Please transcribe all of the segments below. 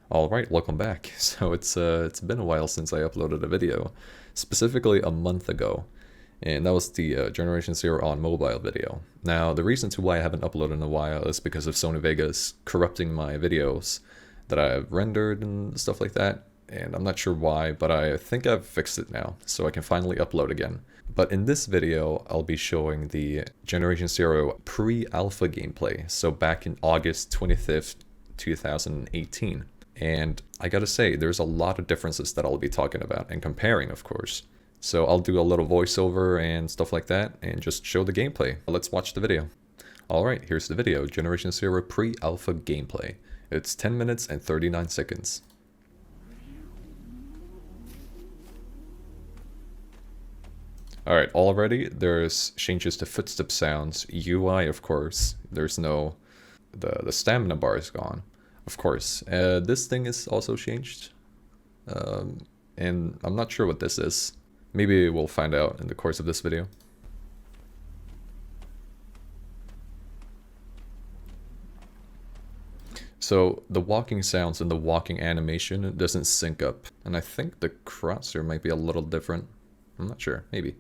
Alright, welcome back. So it's been a while since I uploaded a video, specifically a month ago, and that was the Generation Zero on mobile video. Now, the reason to why I haven't uploaded in a while is because of Sony Vegas corrupting my videos that I've rendered and stuff like that, and I'm not sure why, but I think I've fixed it now, so I can finally upload again. But in this video, I'll be showing the Generation Zero pre-alpha gameplay, so back in August 25th, 2018. And I gotta say, there's a lot of differences that I'll be talking about and comparing, of course. So I'll do a little voiceover and stuff like that and just show the gameplay. Let's watch the video. Alright, here's the video, Generation Zero pre-alpha gameplay. It's 10 minutes and 39 seconds. Alright, already there's changes to footstep sounds, UI of course, there's no, the stamina bar is gone. Of course, this thing is also changed, and I'm not sure what this is. Maybe we'll find out in the course of this video. So the walking sounds and the walking animation doesn't sync up, and I think the crosshair might be a little different. I'm not sure, maybe.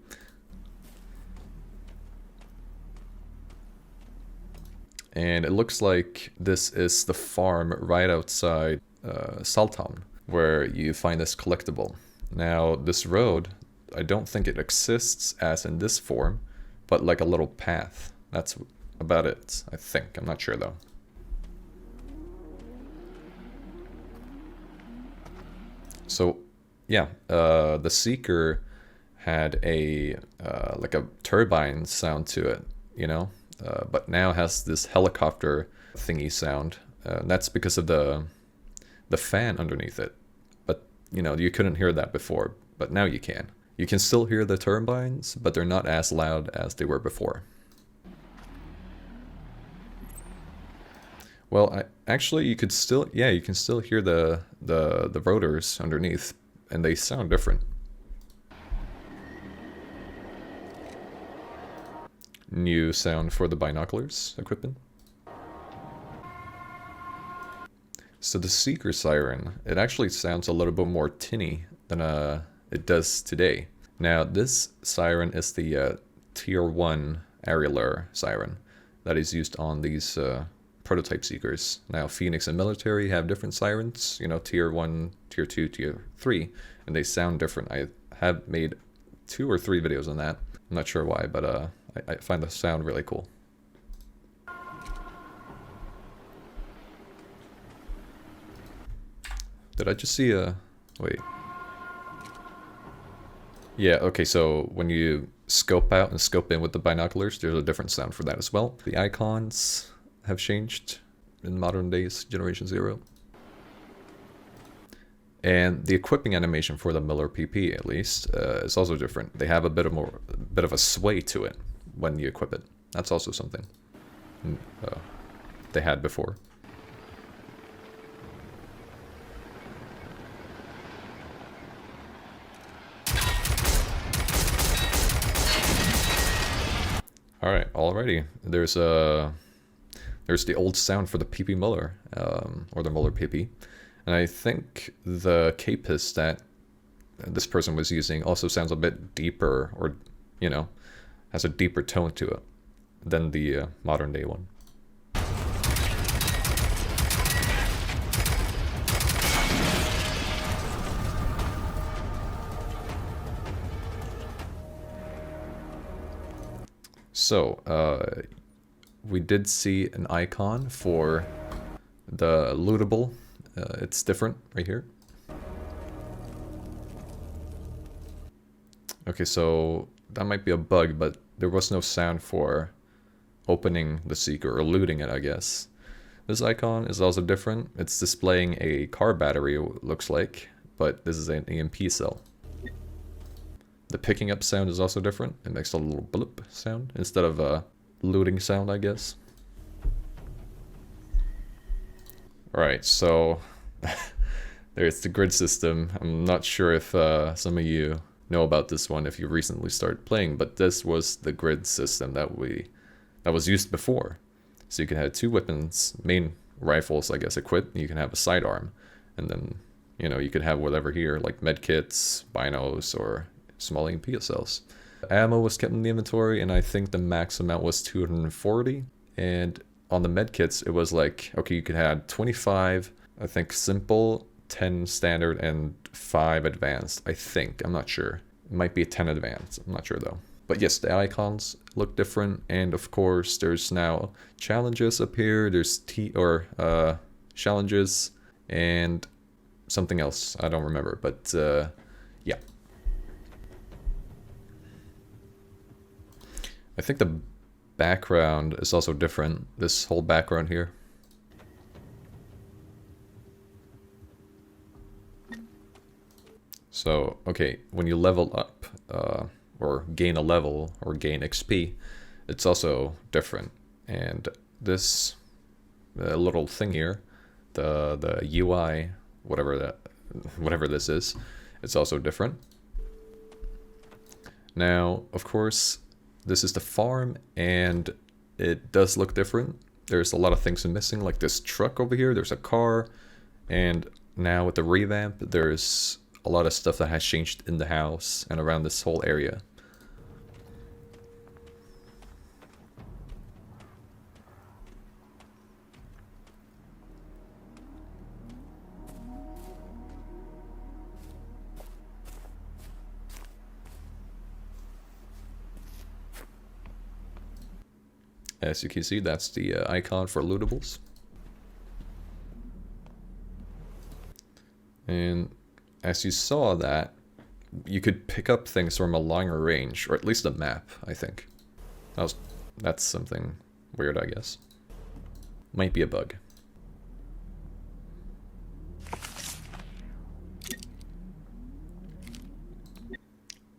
And it looks like this is the farm right outside Saltown, where you find this collectible. Now, this road, I don't think it exists as in this form, but like a little path. That's about it, I think. I'm not sure though. So, yeah, the Seeker had a like a turbine sound to it, you know? But now has this helicopter thingy sound. That's because of the fan underneath it. But, you know, you couldn't hear that before, but now you can. You can still hear the turbines, but they're not as loud as they were before. Well, actually, you could still, yeah, you can still hear the rotors underneath, and they sound different. New sound for the binoculars equipment. So the Seeker siren, it actually sounds a little bit more tinny than it does today. Now this siren is the tier 1 aerialer siren that is used on these prototype Seekers. Now Phoenix and military have different sirens, you know, tier 1, tier 2, tier 3, and they sound different. I have made 2 or 3 videos on that. I'm not sure why, but I find the sound really cool. Did I just see a... wait. Yeah, okay, so when you scope out and scope in with the binoculars, there's a different sound for that as well. The icons have changed in modern days, Generation Zero. And the equipping animation for the Miller PP, at least, is also different. They have a bit of a sway to it when you equip it. That's also something they had before. All right, already there's the old sound for the PP Muller, or the Muller PP, and I think the 𝘾𝙗𝙖𝙣 that this person was using also sounds a bit deeper, or you know, has a deeper tone to it than the modern day one. So, we did see an icon for the lootable. It's different right here. Okay, so that might be a bug, but there was no sound for opening the Seeker or looting it, I guess. This icon is also different. It's displaying a car battery, it looks like, but this is an EMP cell. The picking up sound is also different. It makes a little bloop sound instead of a looting sound, I guess. Alright, so there's the grid system. I'm not sure if some of you know about this one if you recently started playing, but this was the grid system that was used before. So you can have 2 weapons, main rifles, I guess, equipped, and you can have a sidearm. And then, you know, you could have whatever here, like medkits, binos, or small EMP cells. Ammo was kept in the inventory, and I think the max amount was 240. And on the medkits, it was like, okay, you could have 25, I think simple, 10 standard, and 5 advanced, I think. I'm not sure. It might be 10 advanced. I'm not sure though. But yes, the icons look different, and of course, there's now challenges up here. There's challenges and something else. I don't remember, but yeah. I think the background is also different. This whole background here. So, okay, when you level up, or gain a level, or gain XP, it's also different. And this little thing here, the UI, whatever this is, it's also different. Now, of course, this is the farm, and it does look different. There's a lot of things missing, like this truck over here, there's a car, and now with the revamp, there's a lot of stuff that has changed in the house and around this whole area. As you can see, that's the icon for lootables. And as you saw that, you could pick up things from a longer range, or at least a map, I think. That's something weird, I guess. Might be a bug.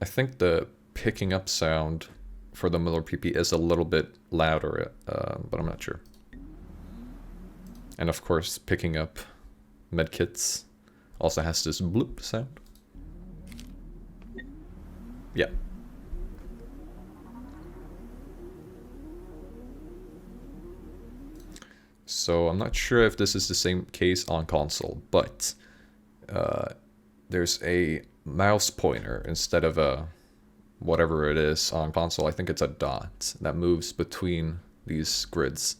I think the picking up sound for the Miller PP is a little bit louder, but I'm not sure. And of course, picking up medkits also has this bloop sound. Yeah. So I'm not sure if this is the same case on console, but there's a mouse pointer instead of a whatever it is on console. I think it's a dot that moves between these grids.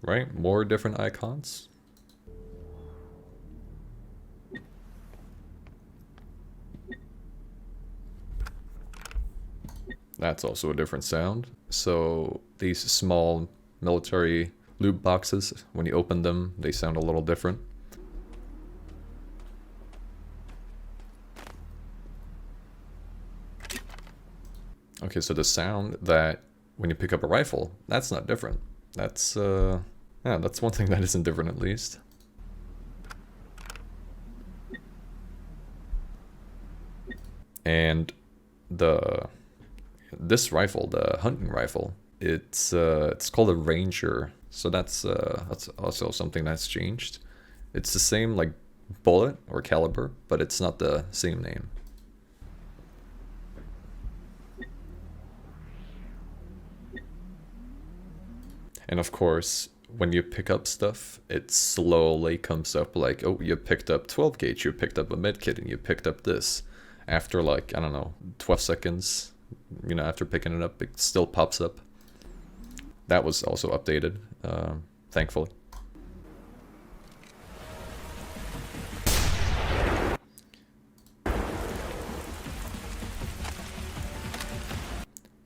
Right? More different icons. That's also a different sound. So these small military loot boxes, when you open them, they sound a little different. Okay, so the sound that when you pick up a rifle, that's not different. That's yeah, that's one thing that isn't different, at least. And this rifle, the hunting rifle, it's called a Ranger, so that's also something that's changed. It's the same like bullet or caliber, but it's not the same name. And of course, when you pick up stuff, it slowly comes up like, oh, you picked up 12 gauge, you picked up a medkit, and you picked up this. After like, I don't know, 12 seconds, you know, after picking it up, it still pops up. That was also updated, thankfully.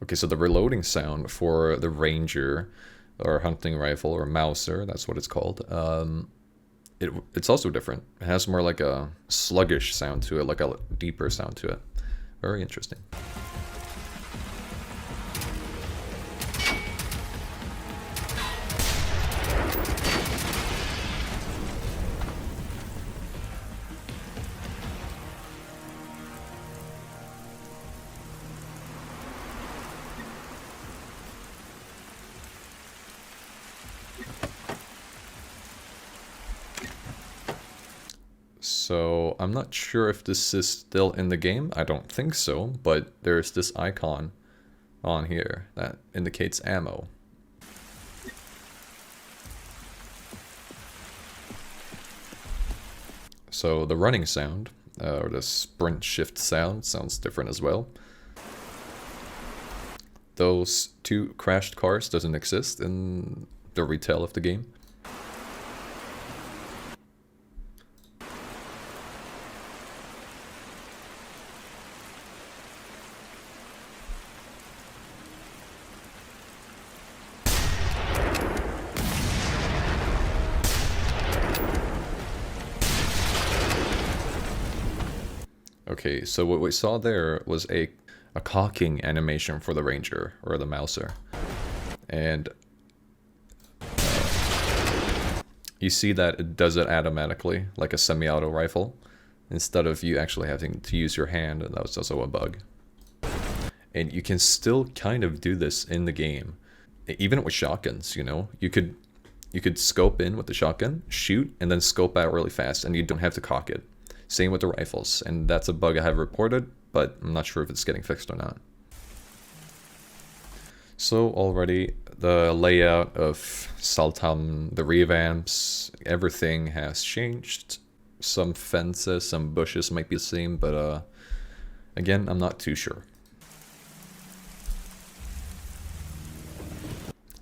Okay, so the reloading sound for the Ranger, or hunting rifle, or Mauser, that's what it's called, it's also different. It has more like a sluggish sound to it, like a deeper sound to it. Very interesting. So I'm not sure if this is still in the game. I don't think so, but there's this icon on here that indicates ammo. So the running sound, or the sprint shift sound, sounds different as well. Those two crashed cars doesn't exist in the retail of the game. Okay, so what we saw there was a cocking animation for the Ranger, or the Mouser. And you see that it does it automatically, like a semi-auto rifle, instead of you actually having to use your hand, and that was also a bug. And you can still kind of do this in the game, even with shotguns, you know? You could scope in with the shotgun, shoot, and then scope out really fast, and you don't have to cock it. Same with the rifles, and that's a bug I have reported, but I'm not sure if it's getting fixed or not. So already, the layout of 𝘾𝙗𝙗𝙚𝙙, the revamps, everything has changed. Some fences, some bushes might be the same, but again, I'm not too sure.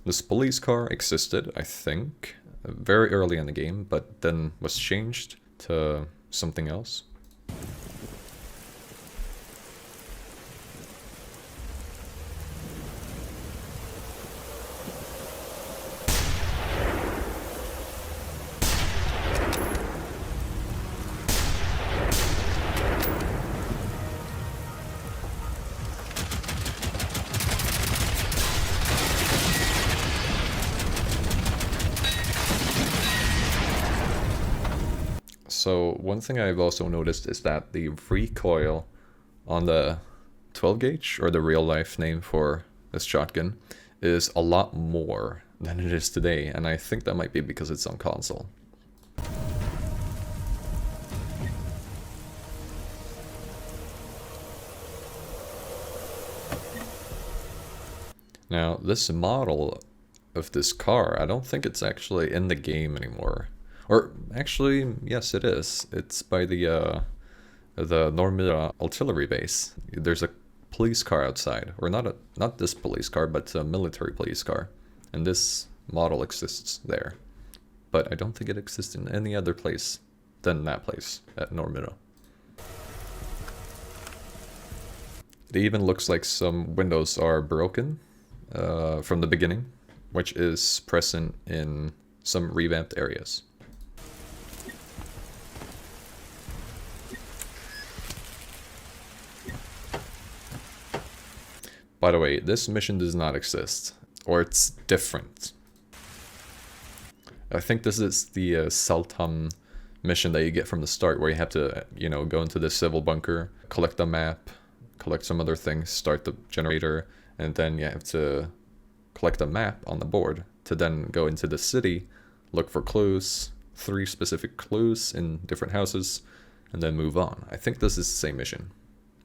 This police car existed, I think, very early in the game, but then was changed to something else. So one thing I've also noticed is that the recoil on the 12 gauge, or the real life name for this shotgun, is a lot more than it is today, and I think that might be because it's on console. Now, this model of this car, I don't think it's actually in the game anymore. Or actually, yes, it is. It's by the 𝘾𝙗𝙖𝙣𝙚𝙚 artillery base. There's a police car outside, or not this police car, but a military police car, and this model exists there. But I don't think it exists in any other place than that place at 𝘾𝙗𝙖𝙣𝙚. It even looks like some windows are broken from the beginning, which is present in some revamped areas. By the way, this mission does not exist, or it's different. I think this is the 𝘾𝙗𝙗𝙚 mission that you get from the start, where you have to, you know, go into the civil bunker, collect a map, collect some other things, start the generator, and then you have to collect a map on the board to then go into the city, look for clues, 3 specific clues in different houses, and then move on. I think this is the same mission,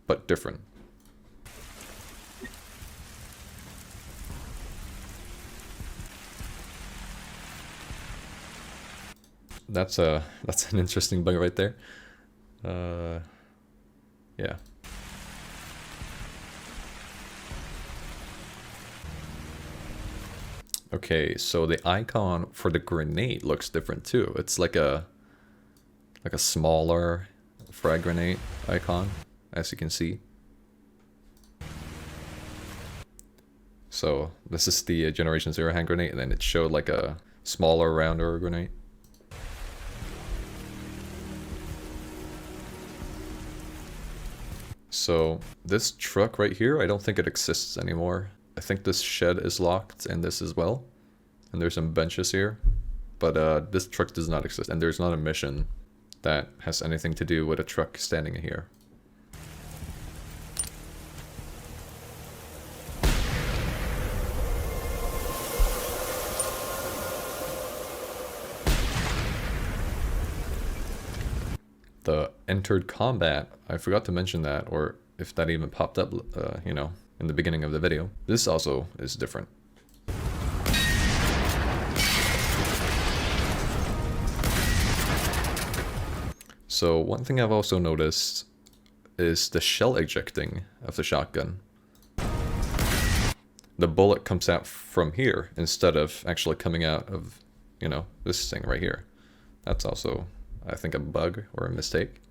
but different. That's an interesting bug right there. Yeah. Okay, so the icon for the grenade looks different too. It's like a smaller frag grenade icon, as you can see. So this is the Generation Zero hand grenade, and then it showed like a smaller, rounder grenade. So this truck right here, I don't think it exists anymore. I think this shed is locked, and this as well. And there's some benches here. But this truck does not exist, and there's not a mission that has anything to do with a truck standing here. the entered combat, I forgot to mention that, or if that even popped up, you know, in the beginning of the video. This also is different. So one thing I've also noticed is the shell ejecting of the shotgun. The bullet comes out from here instead of actually coming out of, you know, this thing right here. That's also, I think, a bug or a mistake.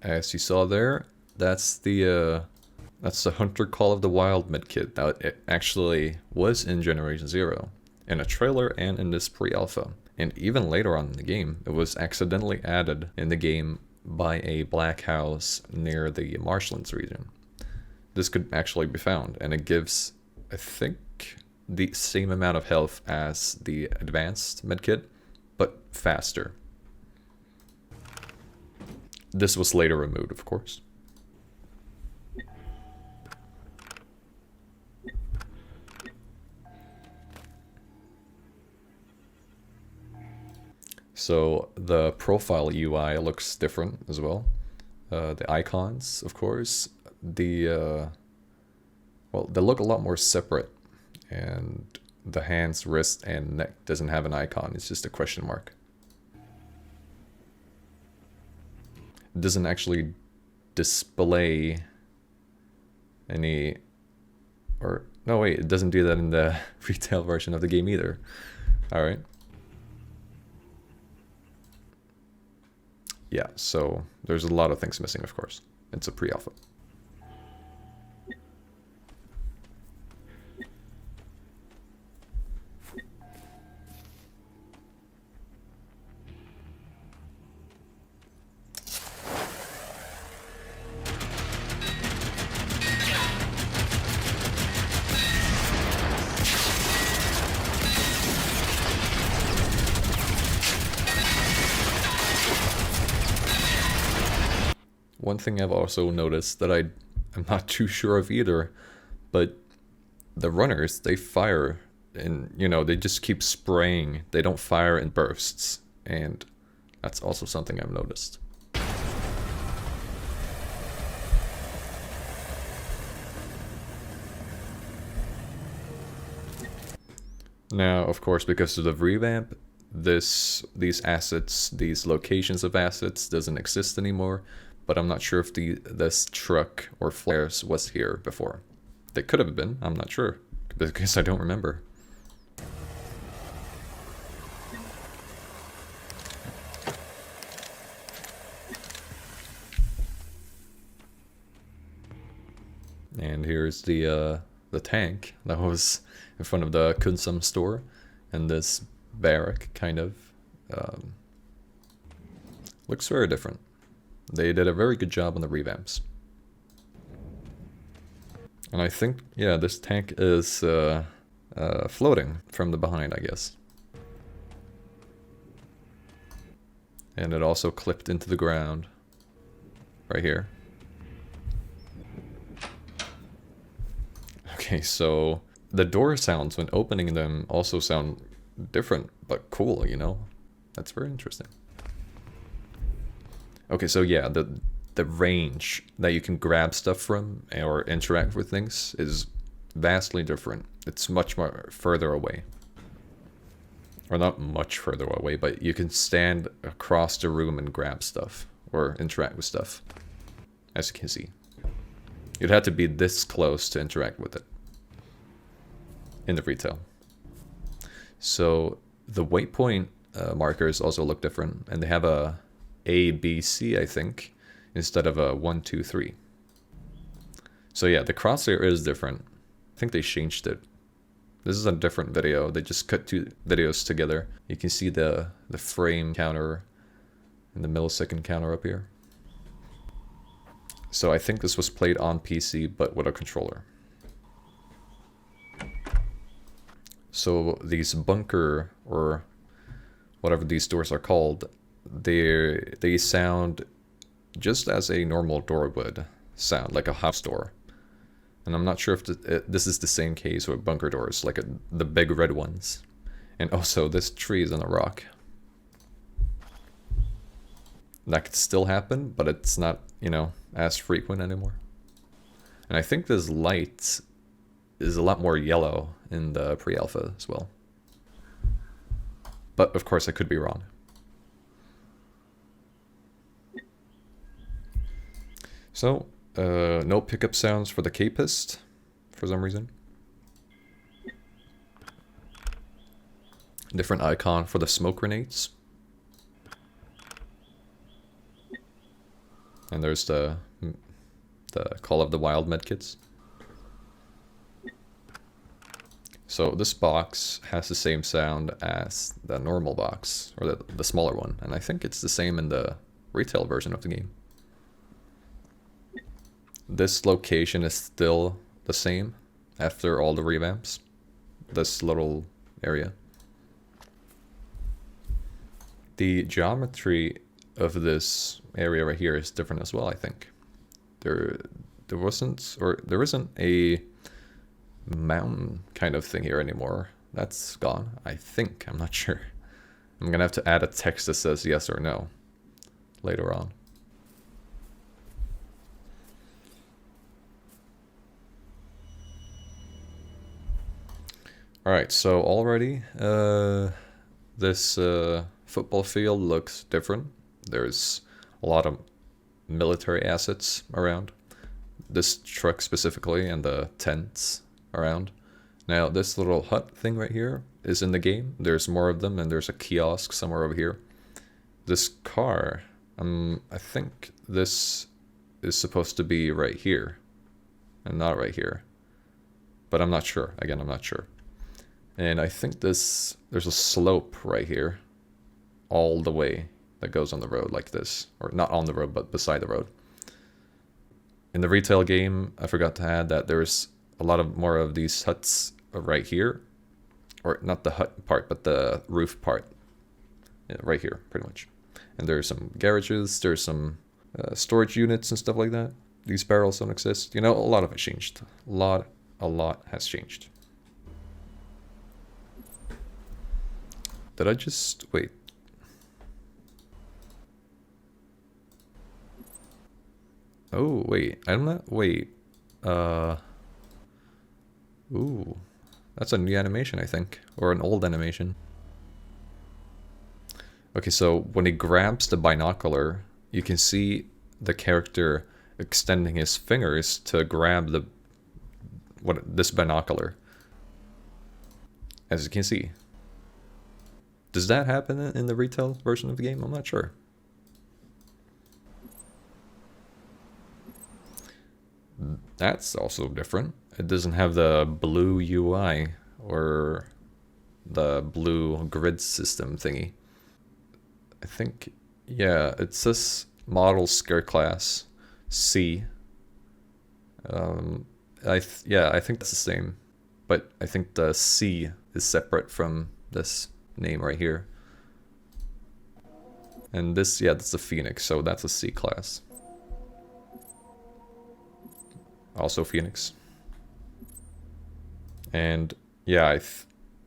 As you saw there, that's the Hunter Call of the Wild medkit. Now, it actually was in Generation 0, in a trailer and in this pre-alpha. And even later on in the game, it was accidentally added in the game by a black house near the marshlands region. This could actually be found, and it gives, I think, the same amount of health as the advanced medkit, but faster. This was later removed, of course. So the profile UI looks different as well. The icons, of course, well, they look a lot more separate, and the hands, wrist, and neck doesn't have an icon. It's just a question mark. It doesn't actually display any, or no wait, it doesn't do that in the retail version of the game either. All right. Yeah, so there's a lot of things missing, of course. It's a pre-alpha. One thing I've also noticed that I'm not too sure of either, but the runners, they fire and, you know, they just keep spraying. They don't fire in bursts, and that's also something I've noticed. Now, of course, because of the revamp, these assets, these locations of assets doesn't exist anymore. But I'm not sure if this truck or flares was here before. They could have been, I'm not sure, because I don't remember. And here's the tank that was in front of the 𝘾𝙗𝙖𝙣𝙚 store, and this barrack kind of looks very different. They did a very good job on the revamps. And I think, yeah, this tank is floating from the behind, I guess. And it also clipped into the ground right here. Okay, so the door sounds when opening them also sound different, but cool, you know? That's very interesting. Okay, so yeah, the range that you can grab stuff from or interact with things is vastly different. It's much more further away. Or not much further away, but you can stand across the room and grab stuff or interact with stuff, as you can see. You'd have to be this close to interact with it in the retail. So the waypoint markers also look different, and they have a A, B, C, I think, instead of a 1, 2, 3. So yeah, the crosshair is different. I think they changed it. This is a different video. They just cut two videos together. You can see the frame counter and the millisecond counter up here. So I think this was played on PC, but with a controller. So these bunker, or whatever these doors are called, they sound just as a normal door would sound, like a house door. And I'm not sure if this is the same case with bunker doors, like the big red ones. And also, this tree is on a rock. That could still happen, but it's not, you know, as frequent anymore. And I think this light is a lot more yellow in the pre-alpha as well. But of course I could be wrong. So, no pickup sounds for the 𝘾𝙗𝙖𝙣𝙚𝙚 for some reason. Different icon for the smoke grenades. And there's the Call of the Wild medkits. So this box has the same sound as the normal box, or the smaller one, and I think it's the same in the retail version of the game. This location is still the same after all the revamps. This little area. The geometry of this area right here is different as well, I think. There isn't a mountain kind of thing here anymore. That's gone, I think. I'm not sure. I'm gonna have to add a text that says yes or no later on. Alright, so already this football field looks different. There's a lot of military assets around. This truck specifically, and the tents around. Now this little hut thing right here is in the game. There's more of them, and there's a kiosk somewhere over here. This car, I think this is supposed to be right here and not right here, but I'm not sure. Again, I'm not sure. And I think there's a slope right here all the way that goes on the road like this, or not on the road, but beside the road. In the retail game, I forgot to add that there's a lot of more of these huts right here, or not the hut part, but the roof part, yeah, right here, pretty much. And there's some garages, there's some storage units and stuff like that. These barrels don't exist. You know, a lot of it changed. A lot has changed. Did I just wait? Oh wait, I'm not. Wait. Ooh, that's a new animation, I think, or an old animation. Okay, so when he grabs the binocular, you can see the character extending his fingers to grab this binocular. As you can see. Does that happen in the retail version of the game? I'm not sure. That's also different. It doesn't have the blue UI or the blue grid system thingy. I think, yeah, it says model scare class C. Yeah, I think that's the same, but I think the C is separate from this name right here. And this, yeah, that's a Phoenix, so that's a C class. Also Phoenix. And yeah,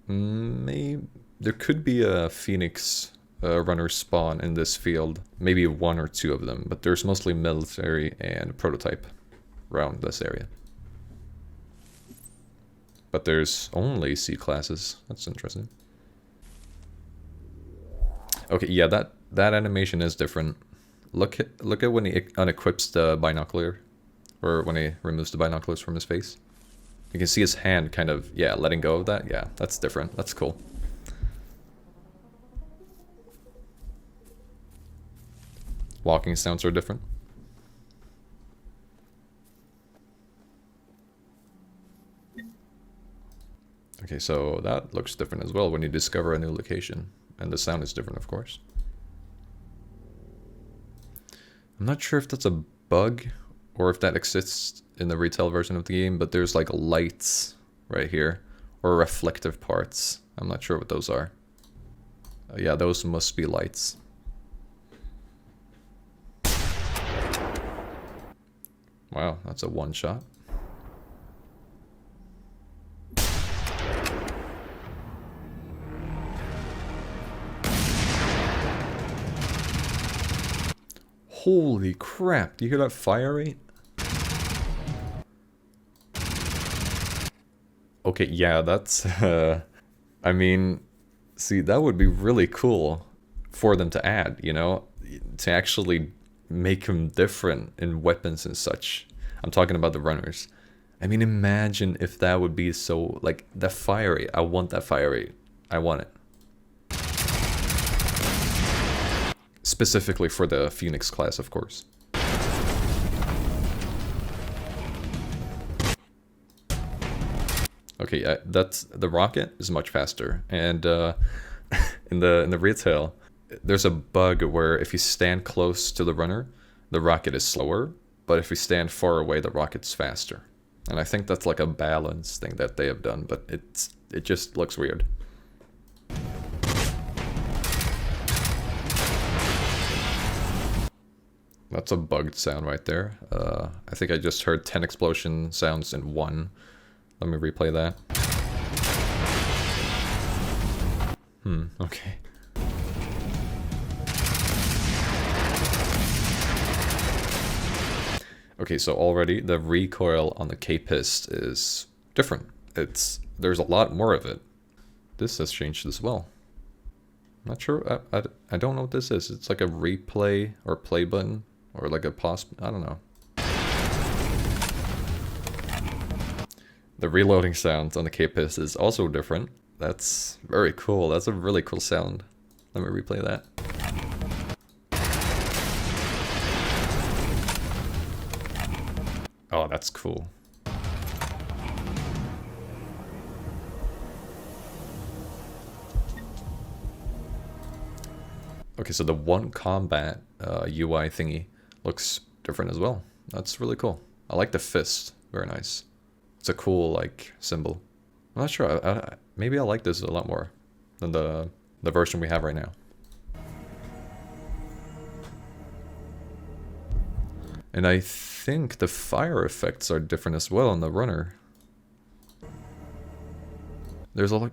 there could be a Phoenix runner spawn in this field. Maybe one or two of them, but there's mostly military and prototype around this area. But there's only C classes. That's interesting. Okay, yeah, that animation is different. Look at when he unequips the binocular, or when he removes the binoculars from his face. You can see his hand kind of, yeah, letting go of that. Yeah, that's different. That's cool. Walking sounds are different. Okay, so that looks different as well when you discover a new location. And the sound is different, of course. I'm not sure if that's a bug or if that exists in the retail version of the game, but there's like lights right here, or reflective parts. I'm not sure what those are. Yeah, those must be lights. Wow, that's a one shot. Holy crap, do you hear that fire rate? Okay, yeah, that's, I mean, see, that would be really cool for them to add, you know? To actually make them different in weapons and such. I'm talking about the runners. I mean, imagine if that would be so, like, the fire rate. I want that fire rate. I want it. Specifically for the Phoenix class, of course. Okay, that's the rocket is much faster, and in the retail, there's a bug where if you stand close to the runner, the rocket is slower, but if you stand far away, the rocket's faster. And I think that's like a balance thing that they have done, but it just looks weird. That's a bugged sound right there. I think I just heard 10 explosion sounds in one. Let me replay that. Okay. Okay, so already the recoil on the 𝘾𝙗𝙖 is different. There's a lot more of it. This has changed as well. I'm not sure, I don't know what this is. It's like a replay or play button or like a pause, I don't know. The reloading sound on the 𝘾𝙗𝙖 is also different. That's very cool. That's a really cool sound. Let me replay that. Oh, that's cool. Okay, so the one combat UI thingy looks different as well. That's really cool. I like the fist. Very nice. It's a cool, like, symbol. I'm not sure. Maybe I like this a lot more than the version we have right now. And I think the fire effects are different as well on the runner. There's a lot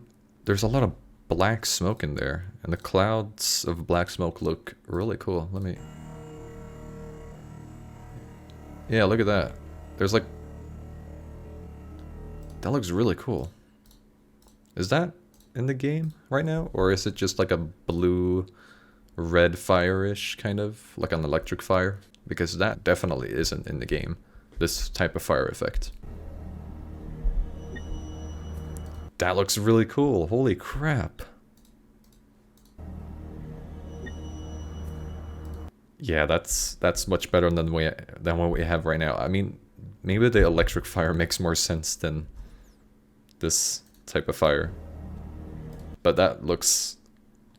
of black smoke in there, and the clouds of black smoke look really cool. Let me... Yeah, look at that. There's like... That looks really cool. Is that in the game right now? Or is it just like a blue-red fire-ish kind of? Like an electric fire? Because that definitely isn't in the game. This type of fire effect. That looks really cool. Holy crap. Yeah, that's much better than what we have right now. I mean, maybe the electric fire makes more sense than this type of fire. But that looks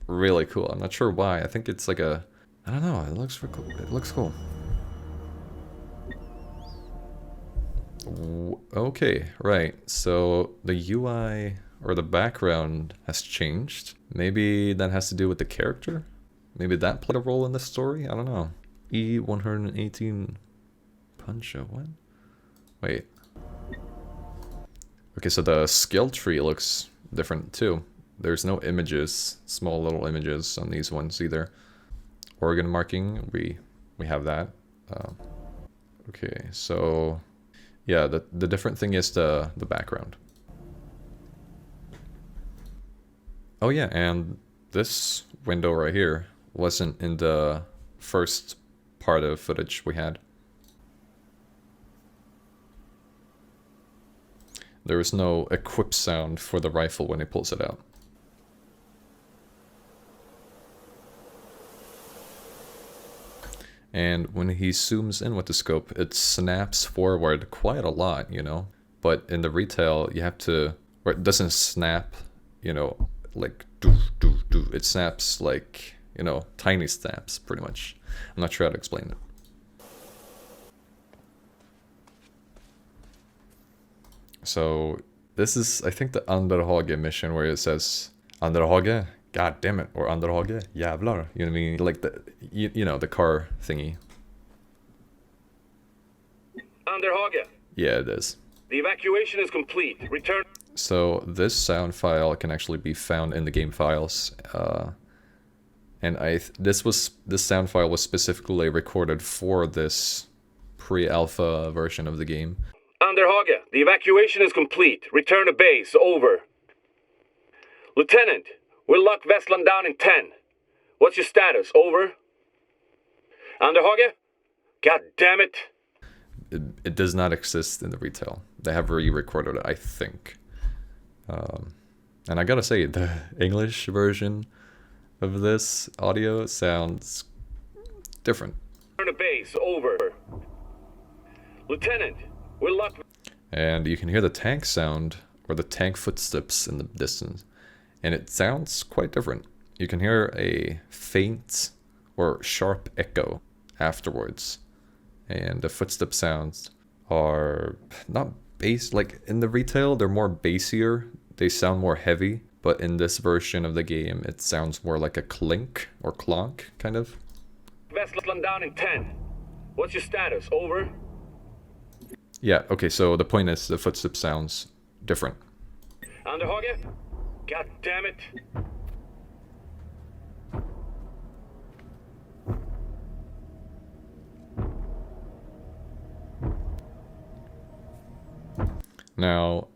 really cool. I'm not sure why. I think it's like a... I don't know. It looks cool. It looks cool. Okay, right. So the UI or the background has changed. Maybe that has to do with the character? Maybe that played a role in the story? I don't know. 𝘾𝙗𝙖𝙣𝙚𝙚 Puncho, what? Wait. Okay, so the skill tree looks different too. There's no images, small little images on these ones either. Organ marking, we have that. Okay, so yeah, the different thing is the background. Oh yeah, and this window right here wasn't in the first part of footage we had. There is no equip sound for the rifle when he pulls it out. And when he zooms in with the scope, it snaps forward quite a lot, you know? But in the retail, you have to... Or it doesn't snap, you know, like... It snaps like, you know, tiny snaps, pretty much. I'm not sure how to explain it. So this is, I think, the 𝘾𝙖𝙖𝙣𝙚𝙚 mission where it says 𝘾𝙖𝙖𝙣𝙚, god damn it, or 𝘾𝙾𝙖𝙣𝙚, jävlar. You know what I mean? Like the, you know, the car thingy. 𝘾𝙖𝙖𝙣𝙚. Yeah, it is. The evacuation is complete. Return. So this sound file can actually be found in the game files, and this sound file was specifically recorded for this pre-alpha version of the game. 𝘾𝙖𝙖𝙣𝙚. The evacuation is complete. Return to base. Over. Lieutenant, we'll lock Vestland down in 10. What's your status? Over. 𝘾𝙖𝙖𝙣𝙚. God damn it. It does not exist in the retail. They have re-recorded it, I think. And I gotta say, the English version of this audio sounds different. Return to base. Over. Lieutenant, we'll lock. And you can hear the tank sound, or the tank footsteps in the distance. And it sounds quite different. You can hear a faint or sharp echo afterwards. And the footstep sounds are not bass, like in the retail, they're more bassier. They sound more heavy, but in this version of the game, it sounds more like a clink or clonk, kind of. Vestland down in 10. What's your status? Over. Yeah, okay, so the point is the footstep sounds different. 𝘾𝙖𝙖𝙣𝙚. God damn it. Now,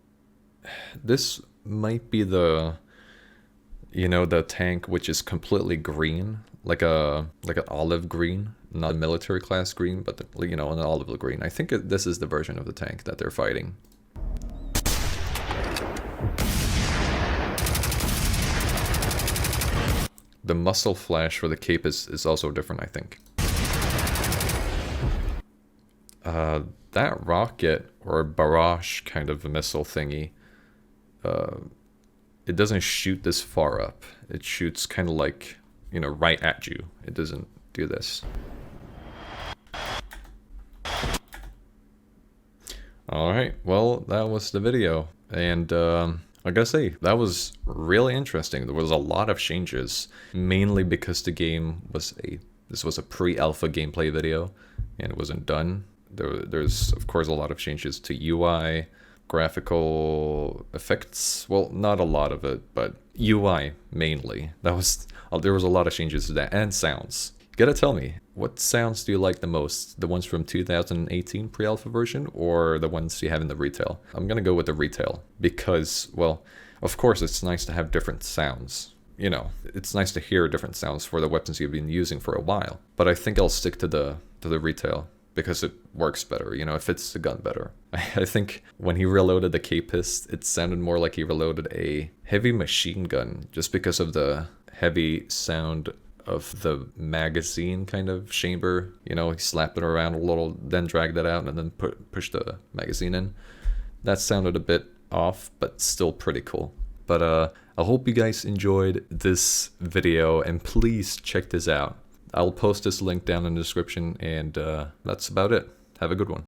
this might be the, you know, the tank which is completely green, like an olive green, not a military class green, but you know, an olive green. I think this is the version of the tank that they're fighting. The muzzle flash for the cape is also different, I think. That rocket or barrage kind of missile thingy, it doesn't shoot this far up. It shoots kind of like, you know, right at you. It doesn't do this. Alright, well, that was the video. And I gotta say, that was really interesting. There was a lot of changes, mainly because the game was this was a pre-alpha gameplay video, and it wasn't done. There's of course a lot of changes to UI, graphical effects. Well, not a lot of it, but UI mainly. There was a lot of changes to that, and sounds. You gotta tell me, what sounds do you like the most? The ones from 2018 pre-alpha version, or the ones you have in the retail? I'm gonna go with the retail, because, well, of course it's nice to have different sounds. You know, it's nice to hear different sounds for the weapons you've been using for a while. But I think I'll stick to the retail, because it works better, you know, it fits the gun better. I think when he reloaded the 𝘾𝙖𝙖𝙣𝙚, it sounded more like he reloaded a heavy machine gun, just because of the heavy sound of the magazine kind of chamber. You know, he slapped it around a little, then dragged it out, and then pushed the magazine in. That sounded a bit off, but still pretty cool. But I hope you guys enjoyed this video, and please check this out. I'll post this link down in the description, and that's about it. Have a good one.